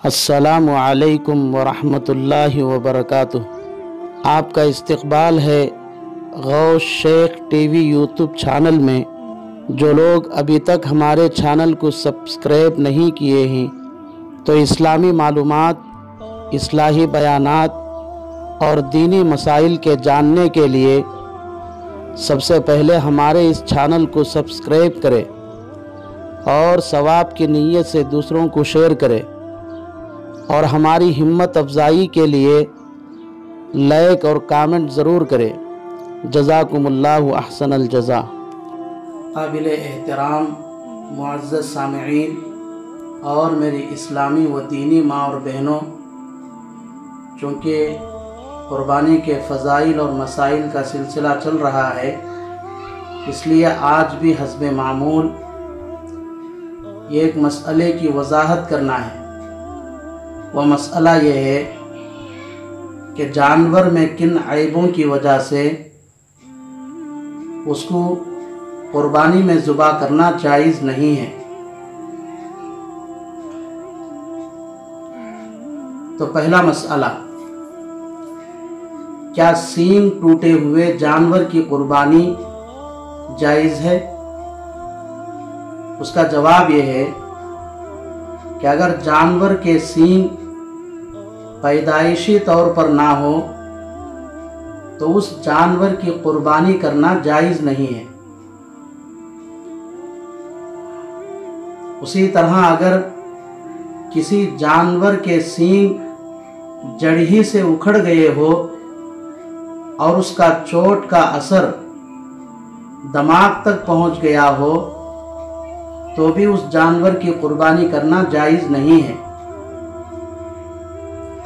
अस्सलामु अलैकुम वरहमतुल्लाहि वबरकातुह। आपका इस्तकबाल है Ghaus Shaikh TV YouTube channel में। जो लोग अभी तक हमारे चैनल को सब्सक्राइब नहीं किए हैं तो इस्लामी मालूमात, इस्लाही बयानात और दीनी मसाइल के जानने के लिए सबसे पहले हमारे इस चैनल को सब्सक्राइब करें और सवाब की नीयत से दूसरों को शेयर करें और हमारी हिम्मत अफजाई के लिए लाइक और कमेंट ज़रूर करें। जज़ाकुमुल्लाहु अहसनल जज़ा। काबिल एहतराम मुअज़्ज़ज़ सामिईन और मेरी इस्लामी व दीनी माँ और बहनों, चूँकि क़ुरबानी के फ़ज़ाइल और मसाइल का सिलसिला चल रहा है, इसलिए आज भी हस्ब मामूल एक मसले की वजाहत करना है। वह मसला ये है कि जानवर में किन ऐबों की वजह से उसको क़ुरबानी में ज़ुबा करना जायज़ नहीं है। तो पहला मसला, क्या सींग टूटे हुए जानवर की क़ुरबानी जायज़ है? उसका जवाब यह है कि अगर जानवर के सींग पैदाइशी तौर पर ना हो तो उस जानवर की क़ुरबानी करना जायज़ नहीं है। उसी तरह अगर किसी जानवर के सींग जड़ ही से उखड़ गए हो और उसका चोट का असर दिमाग तक पहुंच गया हो तो भी उस जानवर की क़ुरबानी करना जायज़ नहीं है।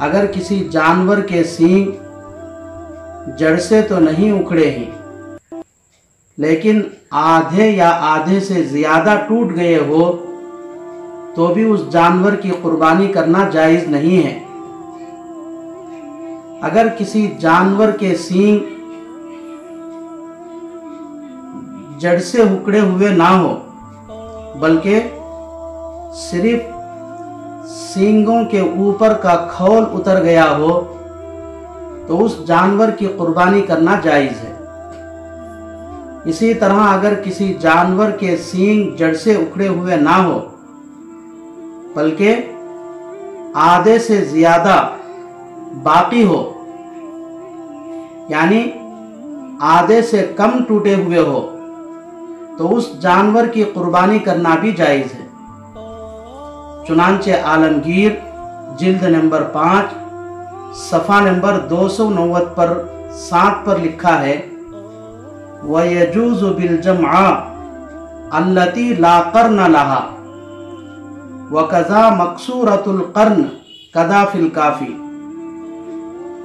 अगर किसी जानवर के सींग जड़ से तो नहीं उखड़े हैं लेकिन आधे या आधे से ज़्यादा टूट गए हो तो भी उस जानवर की क़ुरबानी करना जायज़ नहीं है। अगर किसी जानवर के सींग जड़ से उखड़े हुए ना हो बल्कि सिर्फ सींगों के ऊपर का खौल उतर गया हो तो उस जानवर की क़ुरबानी करना जायज़ है। इसी तरह अगर किसी जानवर के सींग जड़ से उखड़े हुए ना हो बल्कि आधे से ज़्यादा बाकी हो, यानी आधे से कम टूटे हुए हो, तो उस जानवर की क़ुरबानी करना भी जायज़ है। चुनांचे आलमगीर जिल्द नंबर 5 सफ़ा नंबर 290 पर 7 पर लिखा है, वयजूज़ु बिलजमआ अल्लती ला कर्न लहा वकज़ा मकसूरतुल कर्न कदा फिल काफ़ी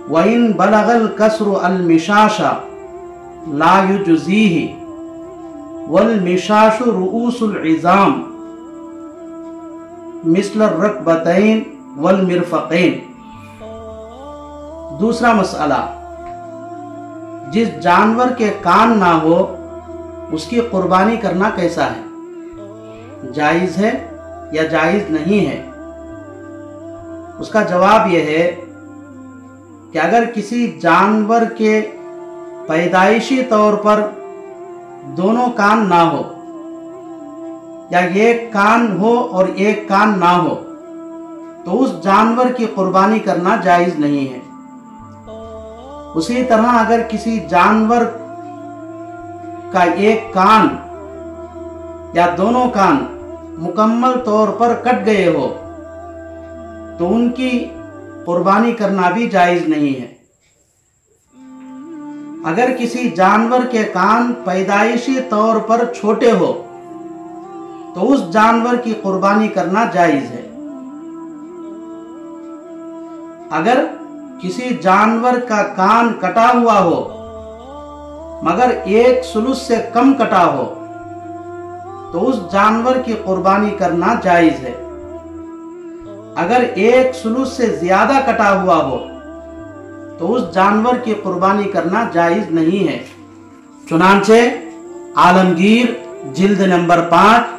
वइन बलगल कसरु अल मिशाशा ला युजज़ीही वल मिशाशु रुऊसुल इज़ाम मिस्ल रकबतैन वल मिरफ़क़ैन। दूसरा मसला, जिस जानवर के कान ना हो उसकी क़ुरबानी करना कैसा है? जायज़ है या जायज़ नहीं है? उसका जवाब यह है कि अगर किसी जानवर के पैदाइशी तौर पर दोनों कान ना हो या एक कान हो और एक कान ना हो तो उस जानवर की क़ुरबानी करना जायज़ नहीं है। उसी तरह अगर किसी जानवर का एक कान या दोनों कान मुकम्मल तौर पर कट गए हो तो उनकी क़ुरबानी करना भी जायज़ नहीं है। अगर किसी जानवर के कान पैदाइशी तौर पर छोटे हो तो उस जानवर की क़ुरबानी करना जायज़ है। अगर किसी जानवर का कान कटा हुआ हो मगर 1/3 से कम कटा हो तो उस जानवर की क़ुरबानी करना जायज़ है। अगर 1/3 से ज़्यादा कटा हुआ हो तो उस जानवर की क़ुरबानी करना जायज़ नहीं है। चुनांचे आलमगीर जिल्द नंबर 5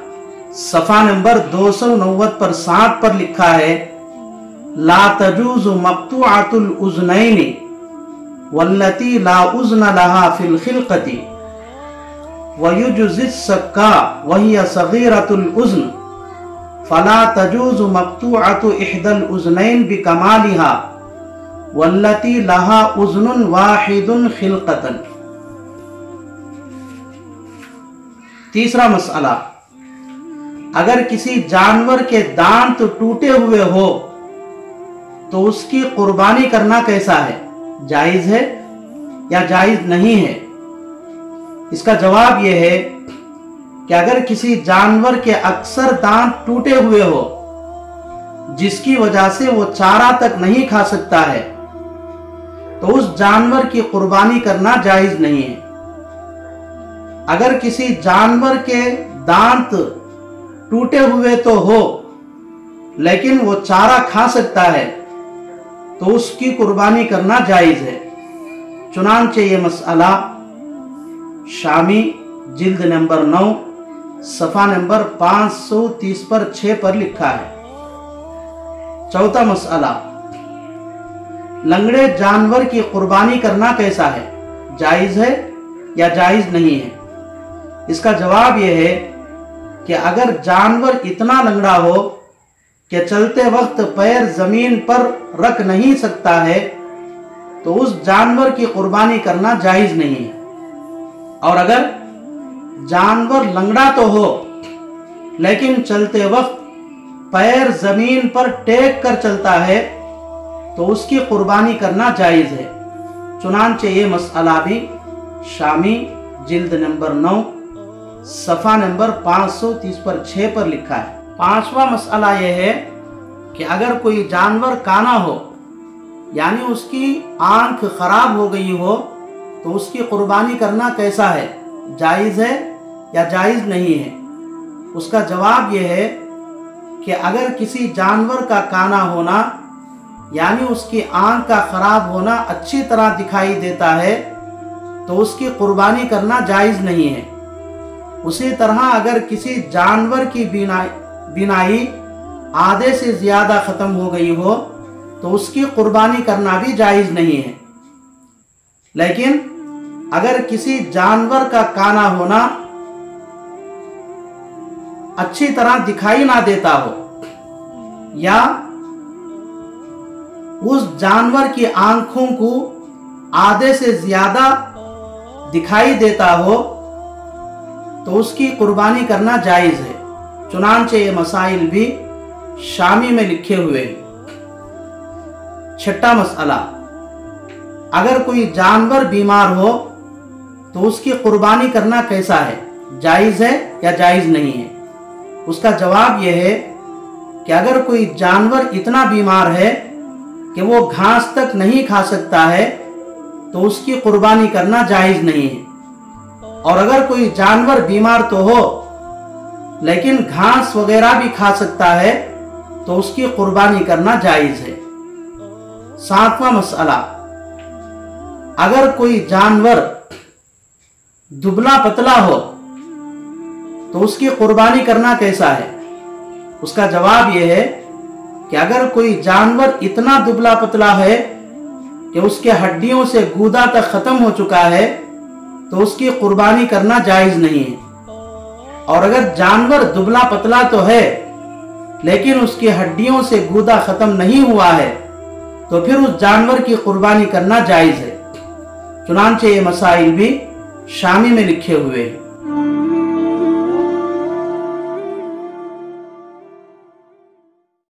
सफ़ा नंबर 290 पर 7 पर लिखा है, ला तजूज़ु मक़्तूअतुल उज़नैनि वल्लती ला उज़्न लहा फिल खिल्क़ति वयुजज़िस सक्का वहिय सग़ीरतुल उज़्न फला तजूज़ु मक़्तूअतु इहदल उज़नैन बिकमालिहा वल्लती लहा उज़्नुन वाहिदुन खिल्क़तन। तीसरा मसला, अगर किसी जानवर के दांत टूटे हुए हो तो उसकी कुर्बानी करना कैसा है, जायज है या जायज नहीं है? इसका जवाब यह है कि अगर किसी जानवर के अक्सर दांत टूटे हुए हो जिसकी वजह से वो चारा तक नहीं खा सकता है तो उस जानवर की कुर्बानी करना जायज नहीं है। अगर किसी जानवर के दांत टूटे हुए तो हो लेकिन वो चारा खा सकता है तो उसकी कुर्बानी करना जायज है। चुनांचे ये मसला शामी जिल्द नंबर 9 सफ़ा नंबर 530 पर 6 पर लिखा है। चौथा मसला, लंगड़े जानवर की कुर्बानी करना कैसा है, जायज है या जायज नहीं है? इसका जवाब यह है कि अगर जानवर इतना लंगड़ा हो कि चलते वक्त पैर जमीन पर रख नहीं सकता है तो उस जानवर की कुर्बानी करना जायज नहीं है। और अगर जानवर लंगड़ा तो हो लेकिन चलते वक्त पैर जमीन पर टेक कर चलता है तो उसकी कुर्बानी करना जायज है। चुनांचे ये मसला भी शामी जिल्द नंबर 9 सफ़ा नंबर 530 पर 6 पर लिखा है। पांचवा मसला यह है कि अगर कोई जानवर काना हो यानी उसकी आंख खराब हो गई हो तो उसकी कुर्बानी करना कैसा है, जायज है या जायज नहीं है? उसका जवाब यह है कि अगर किसी जानवर का काना होना यानी उसकी आंख का खराब होना अच्छी तरह दिखाई देता है तो उसकी कुर्बानी करना जायज नहीं है। उसी तरह अगर किसी जानवर की बीनाई आधे से ज्यादा खत्म हो गई हो तो उसकी कुर्बानी करना भी जायज नहीं है। लेकिन अगर किसी जानवर का काना होना अच्छी तरह दिखाई ना देता हो या उस जानवर की आंखों को आधे से ज्यादा दिखाई देता हो तो उसकी कुर्बानी करना जायज है। चुनांचे ये मसाइल भी शामी में लिखे हुए हैं। छठा मसला, अगर कोई जानवर बीमार हो तो उसकी कुर्बानी करना कैसा है, जायज है या जायज नहीं है? उसका जवाब यह है कि अगर कोई जानवर इतना बीमार है कि वो घास तक नहीं खा सकता है तो उसकी कुर्बानी करना जायज नहीं है। और अगर कोई जानवर बीमार तो हो लेकिन घास वगैरह भी खा सकता है तो उसकी कुर्बानी करना जायज है। सातवां मसला, अगर कोई जानवर दुबला पतला हो तो उसकी कुर्बानी करना कैसा है? उसका जवाब यह है कि अगर कोई जानवर इतना दुबला पतला है कि उसके हड्डियों से गूदा तक खत्म हो चुका है तो उसकी कुर्बानी करना जायज नहीं है। और अगर जानवर दुबला पतला तो है लेकिन उसकी हड्डियों से गूदा खत्म नहीं हुआ है तो फिर उस जानवर की कुर्बानी करना जायज है। चुनांचे ये मसाइल भी शामी में लिखे हुए हैं।